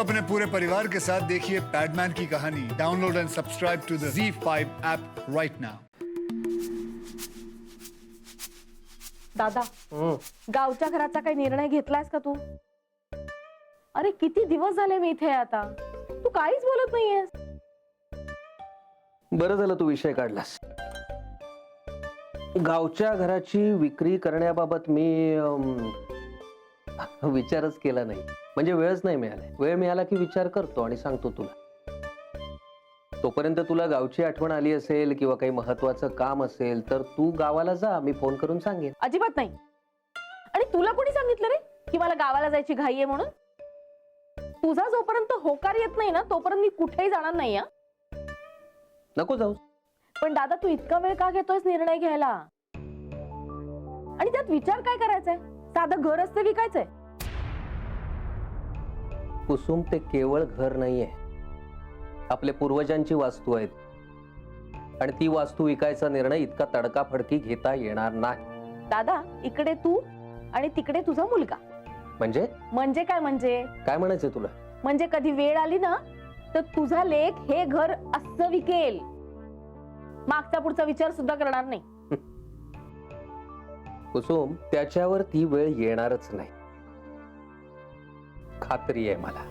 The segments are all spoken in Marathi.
अपने पूरे परिवार के साथ देखिए पैडमैन की कहानी। Download and subscribe to the ZEE5 app right now. दादा, गावच्या घराचा काही निर्णय घेतलायस का तू? अरे किती दिवस झाले मी इथे आहे आता, तू काहीच बोलत नाहीयेस. बरं झालं तू विषय काढलास. गावच्या घराची विक्री करण्याबाबत मी विचारच केला नाही. म्हणजे वेळच नाही मिळाला. वेळ मिळाला की विचार करतो आणि सांगतो तुला. तोपर्यंत तुला गावची आठवण आली असेल किंवा काही महत्वाचं काम असेल तर तू गावाला जा, मी फोन करून सांगेन. अजिबात नाही. आणि तुला कोणी सांगितलं रे की मला गावाला जायची घाई आहे म्हणून? तुझा जोपर्यंत होकार येत नाही ना तोपर्यंत मी कुठेही जाणार नाही. नको जाऊ. पण दादा, तू इतका वेळ का घेतोयस निर्णय घ्यायला? आणि त्यात विचार काय करायचाय? साधं घर असतं विकायचंय? कुसुम, ते केवळ घर नाहीये, आपल्या पूर्वजांची वास्तू आहेत. आणि ती वास्तू विकायचा निर्णय इतका तडकाफडकी घेता येणार नाही. दादा, इकडे तू आणि तिकडे तुझा मुलगा. म्हणजे म्हणजे काय? म्हणजे काय म्हणायचंय तुला? म्हणजे कधी वेळ आली ना तर तुझा लेक हे घर असं विकेल, मागचा पुढचा विचार सुद्धा करणार नाही. कुसुम, त्याच्यावर ती वेळ येणारच नाही, खात्री आहे मला.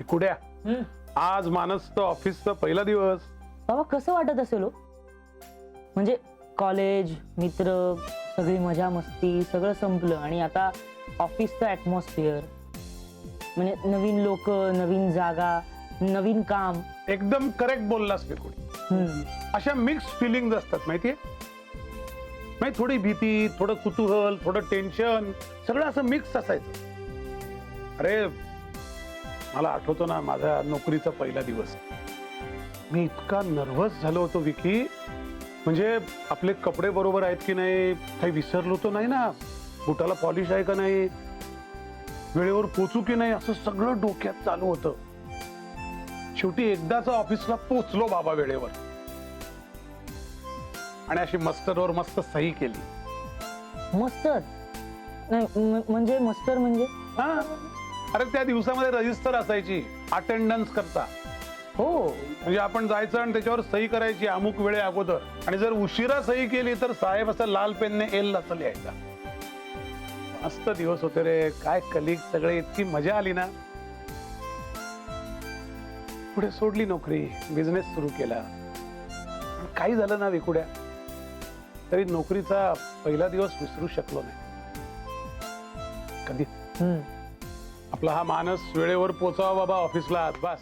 कुड्या, आज मानसचं ऑफिसचा पहिला दिवस. बाबा, कसं वाटत असेल हो? म्हणजे कॉलेज, मित्र, सगळी मजा मस्ती सगळं संपलं आणि आता ऑफिसचं ऍटमॉस्फिअर, म्हणजे नवीन लोक, नवीन जागा, नवीन काम. एकदम करेक्ट बोललास कुडी. अशा मिक्स फिलिंग असतात माहितीये. नाही, थोडी भीती, थोडं कुतूहल, थोडं टेन्शन, सगळं असं मिक्स असायचं. अरे, मला आठवतो ना माझा नोकरीचा पहिला दिवस. मी इतका नर्व्हस झालो होतो विकी. म्हणजे आपले कपडे बरोबर आहेत की नाही, काही विसरलो तो नाही ना, बुटाला पॉलिश आहे का नाही, वेळेवर पोचू की नाही, असं सगळं डोक्यात चालू होतं. शेवटी एकदाच ऑफिसला पोचलो बाबा वेळेवर, आणि अशी मस्टरवर मस्त सही केली. मस्तर नाही म्हणजे मस्तर म्हणजे? हा, अरे त्या दिवसामध्ये रजिस्टर असायची अटेंडन्स करता. हो, म्हणजे आपण जायचं आणि त्याच्यावर सही करायची अमुक वेळे अगोदर, आणि जर उशिरा सही केली तर साहेब असं लाल पेनने एल असं लिहायचा. मस्त दिवस होते रे. काय कलिग सगळे, इतकी मजा आली ना. पुढे सोडली नोकरी, बिझनेस सुरू केला. काही झालं ना विकुड्या, तरी नोकरीचा पहिला दिवस विसरू शकलो नाही कधी. आपला हा मानस वेळेवर पोचावा बाबा ऑफिसला, बस.